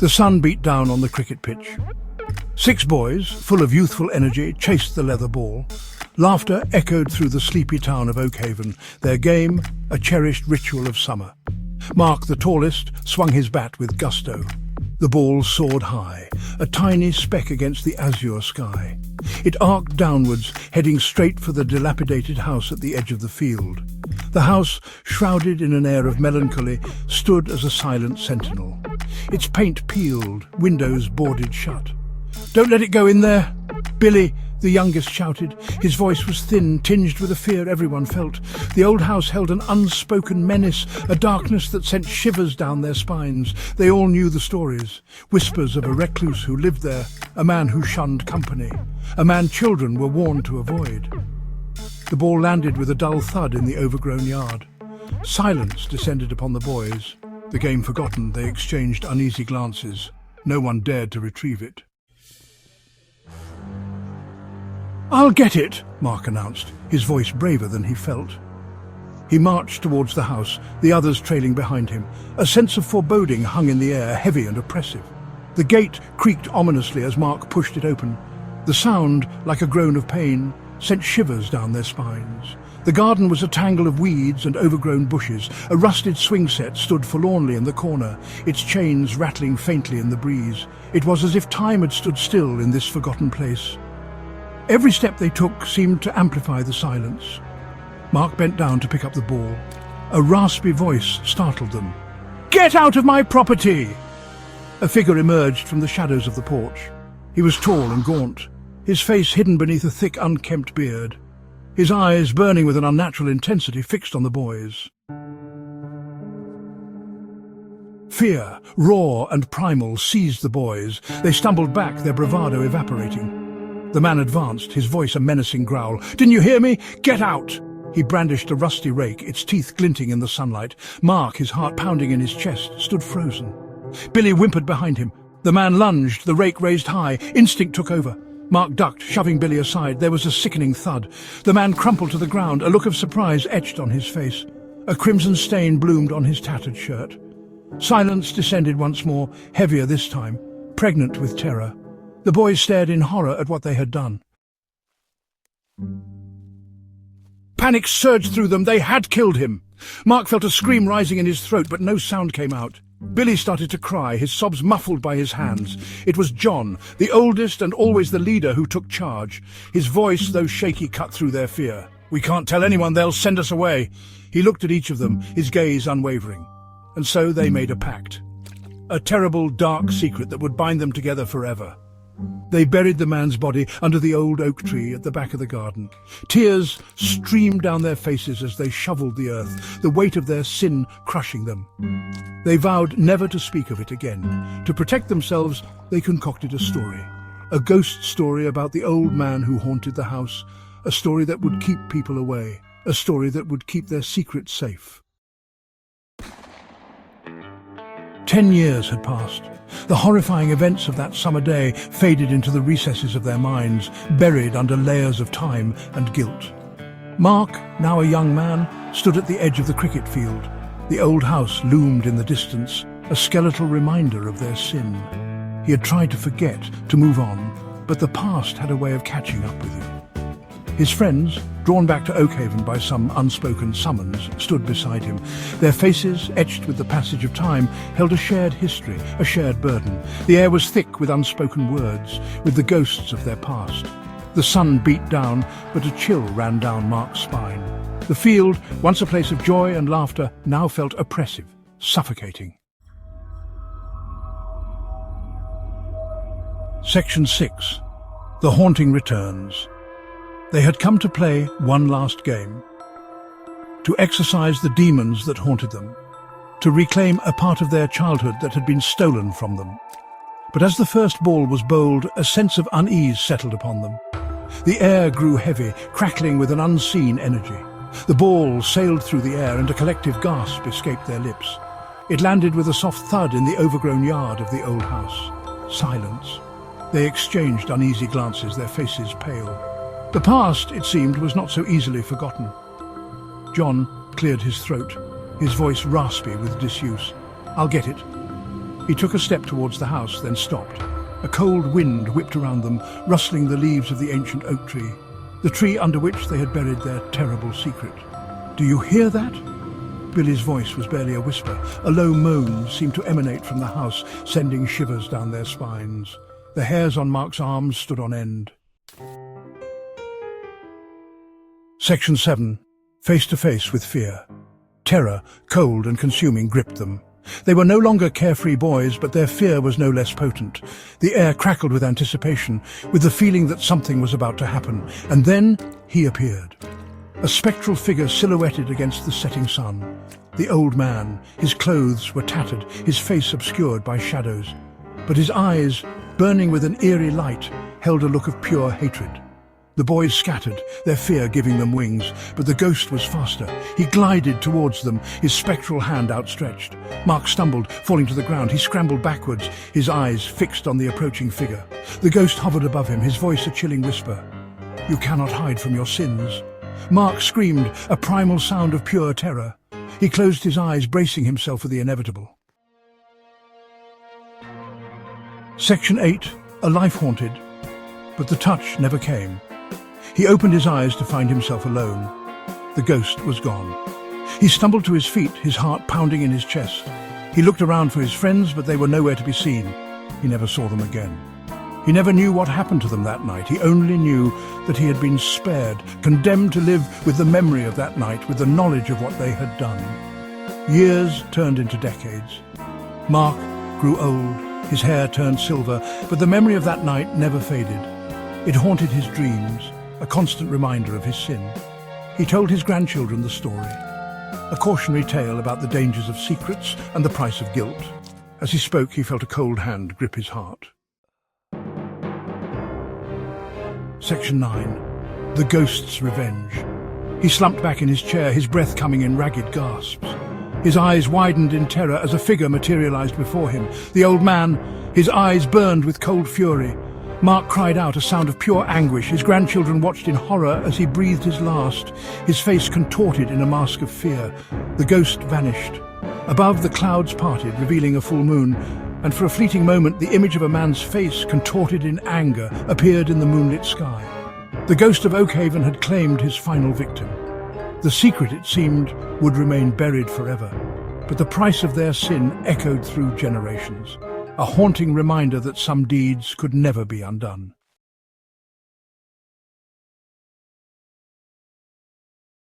The sun beat down on the cricket pitch. 6 boys, full of youthful energy, chased the leather ball. Laughter echoed through the sleepy town of Oakhaven, their game a cherished ritual of summer. Mark, the tallest, swung his bat with gusto. The ball soared high, a tiny speck against the azure sky. It arced downwards, heading straight for the dilapidated house at the edge of the field. The house, shrouded in an air of melancholy, stood as a silent sentinel. Its paint peeled, windows boarded shut. "Don't let it go in there!" Billy, the youngest, shouted. His voice was thin, tinged with a fear everyone felt. The old house held an unspoken menace, a darkness that sent shivers down their spines. They all knew the stories, whispers of a recluse who lived there, a man who shunned company, a man children were warned to avoid. The ball landed with a dull thud in the overgrown yard. Silence descended upon the boys. The game forgotten, they exchanged uneasy glances. No one dared to retrieve it. "I'll get it," Mark announced, his voice braver than he felt. He marched towards the house, the others trailing behind him. A sense of foreboding hung in the air, heavy and oppressive. The gate creaked ominously as Mark pushed it open. The sound, like a groan of pain, sent shivers down their spines. The garden was a tangle of weeds and overgrown bushes. A rusted swing set stood forlornly in the corner, its chains rattling faintly in the breeze. It was as if time had stood still in this forgotten place. Every step they took seemed to amplify the silence. Mark bent down to pick up the ball. A raspy voice startled them. "Get out of my property!" A figure emerged from the shadows of the porch. He was tall and gaunt, his face hidden beneath a thick, unkempt beard. His eyes, burning with an unnatural intensity, fixed on the boys. Fear, raw and primal, seized the boys. They stumbled back, their bravado evaporating. The man advanced, his voice a menacing growl. "Didn't you hear me? Get out!" He brandished a rusty rake, its teeth glinting in the sunlight. Mark, his heart pounding in his chest, stood frozen. Billy whimpered behind him. The man lunged, the rake raised high. Instinct took over. Mark ducked, shoving Billy aside. There was a sickening thud. The man crumpled to the ground, a look of surprise etched on his face. A crimson stain bloomed on his tattered shirt. Silence descended once more, heavier this time, pregnant with terror. The boys stared in horror at what they had done. Panic surged through them. They had killed him. Mark felt a scream rising in his throat, but no sound came out. Billy started to cry, his sobs muffled by his hands. It was John, the oldest and always the leader, who took charge. His voice, though shaky, cut through their fear. "We can't tell anyone, they'll send us away." He looked at each of them, his gaze unwavering. And so they made a pact. A terrible, dark secret that would bind them together forever. They buried the man's body under the old oak tree at the back of the garden. Tears streamed down their faces as they shoveled the earth, the weight of their sin crushing them. They vowed never to speak of it again. To protect themselves, they concocted a story. A ghost story about the old man who haunted the house. A story that would keep people away. A story that would keep their secrets safe. 10 years had passed. The horrifying events of that summer day faded into the recesses of their minds, buried under layers of time and guilt. Mark, now a young man, stood at the edge of the cricket field. The old house loomed in the distance, a skeletal reminder of their sin. He had tried to forget, to move on, but the past had a way of catching up with him. His friends, drawn back to Oakhaven by some unspoken summons, stood beside him. Their faces, etched with the passage of time, held a shared history, a shared burden. The air was thick with unspoken words, with the ghosts of their past. The sun beat down, but a chill ran down Mark's spine. The field, once a place of joy and laughter, now felt oppressive, suffocating. Section 6. The Haunting Returns. They had come to play one last game, to exorcise the demons that haunted them, to reclaim a part of their childhood that had been stolen from them. But as the first ball was bowled, a sense of unease settled upon them. The air grew heavy, crackling with an unseen energy. The ball sailed through the air and a collective gasp escaped their lips. It landed with a soft thud in the overgrown yard of the old house. Silence. They exchanged uneasy glances, their faces pale. The past, it seemed, was not so easily forgotten. John cleared his throat, his voice raspy with disuse. "I'll get it." He took a step towards the house, then stopped. A cold wind whipped around them, rustling the leaves of the ancient oak tree, the tree under which they had buried their terrible secret. "Do you hear that?" Billy's voice was barely a whisper. A low moan seemed to emanate from the house, sending shivers down their spines. The hairs on Mark's arms stood on end. Section 7. Face to face with fear. Terror, cold and consuming, gripped them. They were no longer carefree boys, but their fear was no less potent. The air crackled with anticipation, with the feeling that something was about to happen. And then he appeared. A spectral figure silhouetted against the setting sun. The old man, his clothes were tattered, his face obscured by shadows. But his eyes, burning with an eerie light, held a look of pure hatred. The boys scattered, their fear giving them wings, but the ghost was faster. He glided towards them, his spectral hand outstretched. Mark stumbled, falling to the ground. He scrambled backwards, his eyes fixed on the approaching figure. The ghost hovered above him, his voice a chilling whisper. "You cannot hide from your sins." Mark screamed, a primal sound of pure terror. He closed his eyes, bracing himself for the inevitable. Section 8. A life haunted. But the touch never came. He opened his eyes to find himself alone. The ghost was gone. He stumbled to his feet, his heart pounding in his chest. He looked around for his friends, but they were nowhere to be seen. He never saw them again. He never knew what happened to them that night. He only knew that he had been spared, condemned to live with the memory of that night, with the knowledge of what they had done. Years turned into decades. Mark grew old, his hair turned silver, but the memory of that night never faded. It haunted his dreams, a constant reminder of his sin. He told his grandchildren the story, a cautionary tale about the dangers of secrets and the price of guilt. As he spoke, he felt a cold hand grip his heart. Section 9. The Ghost's Revenge. He slumped back in his chair, his breath coming in ragged gasps. His eyes widened in terror as a figure materialized before him. The old man, his eyes burned with cold fury. Mark cried out, a sound of pure anguish. His grandchildren watched in horror as he breathed his last, his face contorted in a mask of fear. The ghost vanished. Above, the clouds parted, revealing a full moon, and for a fleeting moment the image of a man's face, contorted in anger, appeared in the moonlit sky. The ghost of Oakhaven had claimed his final victim. The secret, it seemed, would remain buried forever, but the price of their sin echoed through generations, a haunting reminder that some deeds could never be undone.